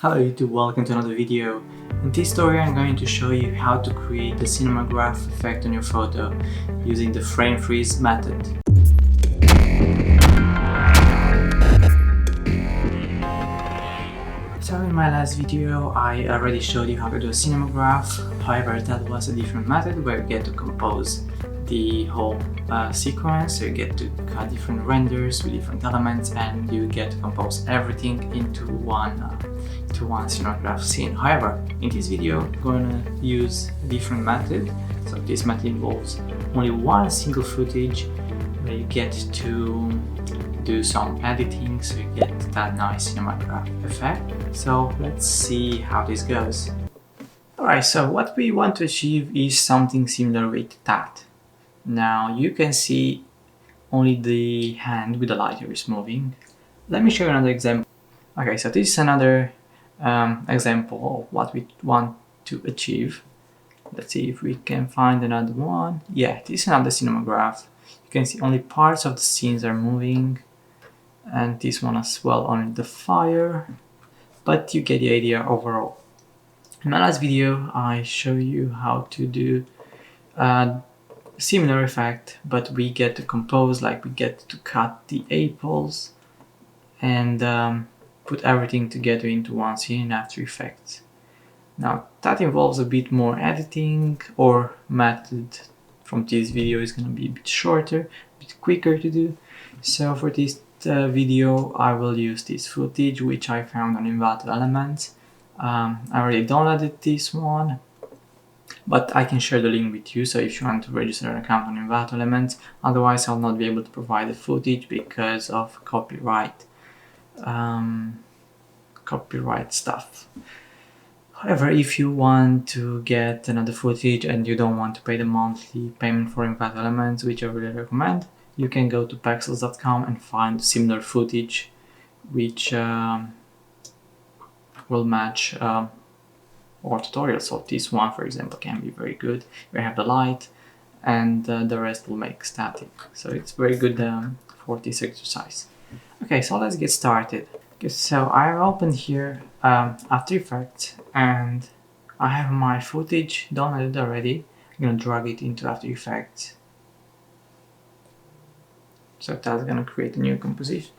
Hello YouTube, welcome to another video. In this tutorial I'm going to show you how to create the Cinemagraph effect on your photo using the frame freeze method. So in my last video I already showed you how to do a Cinemagraph, however that was a different method where you get to compose the whole sequence, so you get to cut different renders with different elements and you get to compose everything into one Cinemagraph scene. However, in this video I'm going to use a different method. So this method involves only one single footage where you get to do some editing, so you get that nice Cinemagraph effect. So let's see how this goes. Alright, so what we want to achieve is something similar with that. Now you can see only the hand with the lighter is moving. Let me show you another example. Okay, so this is another example of what we want to achieve. Let's see if we can find another one. Yeah, this is another Cinemagraph. You can see only parts of the scenes are moving, and this one as well, only the fire, but you get the idea overall. In my last video I show you how to do similar effect, but we get to compose, like we get to cut the apples and put everything together into one scene in After Effects. Now that involves a bit more editing, or method from this video is going to be a bit shorter, a bit quicker to do. So for this video I will use this footage which I found on Envato Elements. I already downloaded this one, but I can share the link with you, so if you want to register an account on Envato Elements. Otherwise I'll not be able to provide the footage because of copyright stuff. However, if you want to get another footage and you don't want to pay the monthly payment for Envato Elements, which I really recommend, you can go to pexels.com and find similar footage which will match our tutorial. So this one, for example, can be very good. We have the light and the rest will make static. So it's very good for this exercise. Okay, so let's get started. Okay, so I've opened here After Effects and I have my footage downloaded already. I'm gonna drag it into After Effects. So that's gonna create a new composition.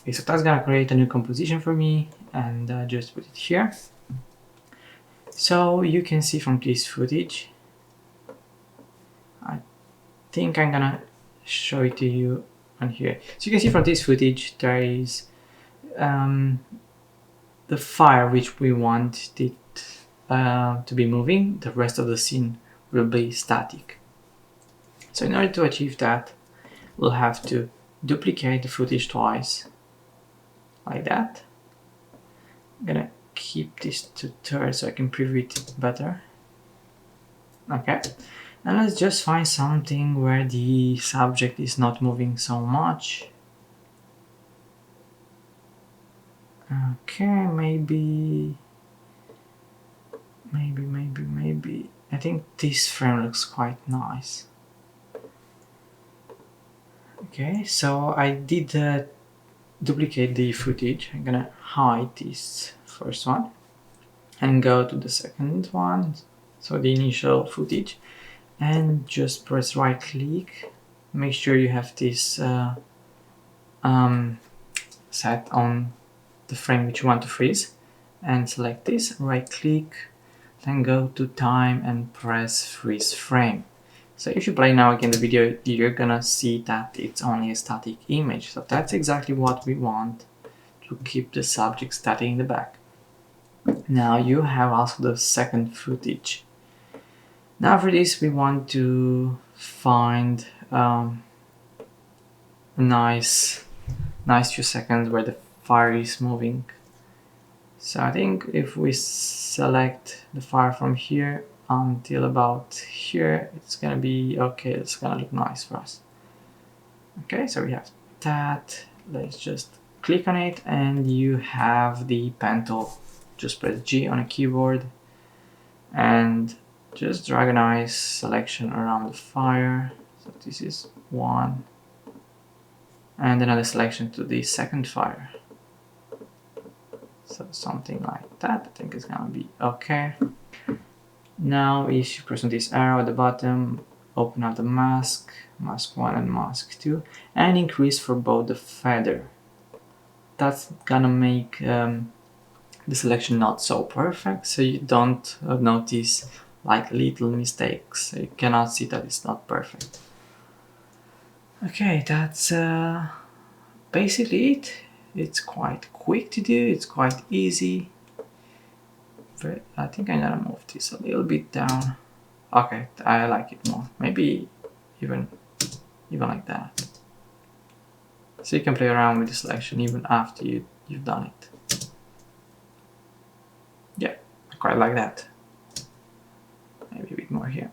Okay, so that's gonna create a new composition for me, and just put it here. So you can see from this footage, I think I'm gonna show it to you on here. So you can see from this footage there is the fire which we want it to be moving. The rest of the scene will be static. So in order to achieve that, we'll have to duplicate the footage twice, like that. I'm gonna keep this to third so I can preview it better. Okay, and let's just find something where the subject is not moving so much. Okay, maybe I think this frame looks quite nice. Okay, so I did duplicate the footage. I'm gonna hide this first one and go to the second one, so the initial footage, and just press right click. Make sure you have this set on the frame which you want to freeze, and select this, right click, then go to time and press freeze frame. So if you play now again the video, you're gonna see that it's only a static image. So that's exactly what we want, to keep the subject static in the back. Now you have also the second footage. Now for this we want to find a nice few seconds where the fire is moving. So I think if we select the fire from here until about here, it's gonna be okay. It's gonna look nice for us. Okay, so we have that. Let's just click on it and you have the pen tool. Just press G on a keyboard and just drag a nice selection around the fire. So this is one, and another selection to the second fire. So something like that, I think it's gonna be okay. Now if you press on this arrow at the bottom, open up the mask, mask 1 and mask 2, and increase for both the feather. That's gonna make the selection not so perfect, so you don't notice like little mistakes. So you cannot see that it's not perfect. Okay, that's basically it. It's quite quick to do, it's quite easy. But I think I'm gonna move this a little bit down. Okay, I like it more. Maybe even like that. So you can play around with the selection even after you've done it. Yeah, I quite like that. Maybe a bit more here.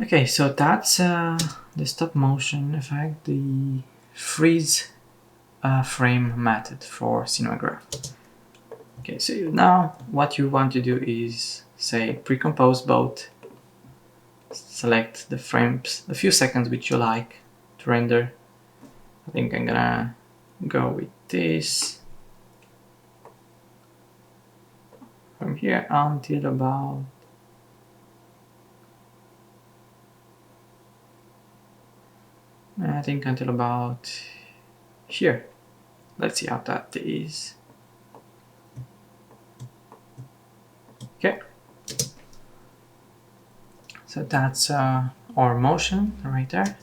Okay, so that's the stop motion effect, the freeze frame method for Cinemagraph. Okay, so now what you want to do is say pre-compose both, select the frames, a few seconds which you like to render. I think I'm gonna go with this from here until about here. Let's see how that is. Okay, so that's our motion right there,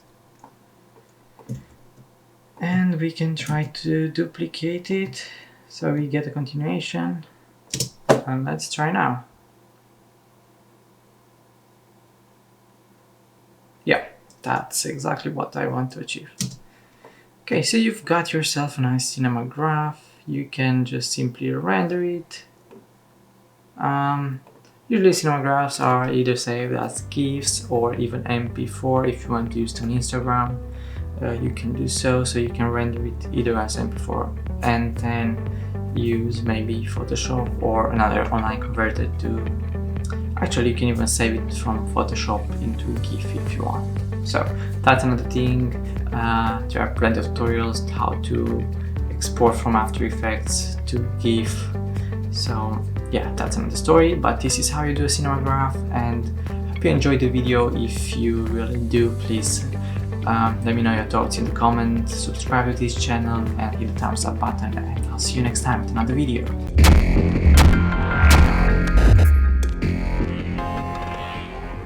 and we can try to duplicate it so we get a continuation, and let's try now. Yeah, that's exactly what I want to achieve. Okay, so you've got yourself a nice Cinemagraph. You can just simply render it. Usually Cinemagraphs are either saved as GIFs or even MP4. If you want to use it on Instagram, you can do so. So you can render it either as MP4 and then use maybe Photoshop or another online converter to... Actually, you can even save it from Photoshop into GIF if you want. So that's another thing. There are plenty of tutorials how to export from After Effects to GIF. So yeah, that's another story, but this is how you do a Cinemagraph, and hope you enjoyed the video. If you really do, please let me know your thoughts in the comments, subscribe to this channel and hit the thumbs up button, and I'll see you next time with another video.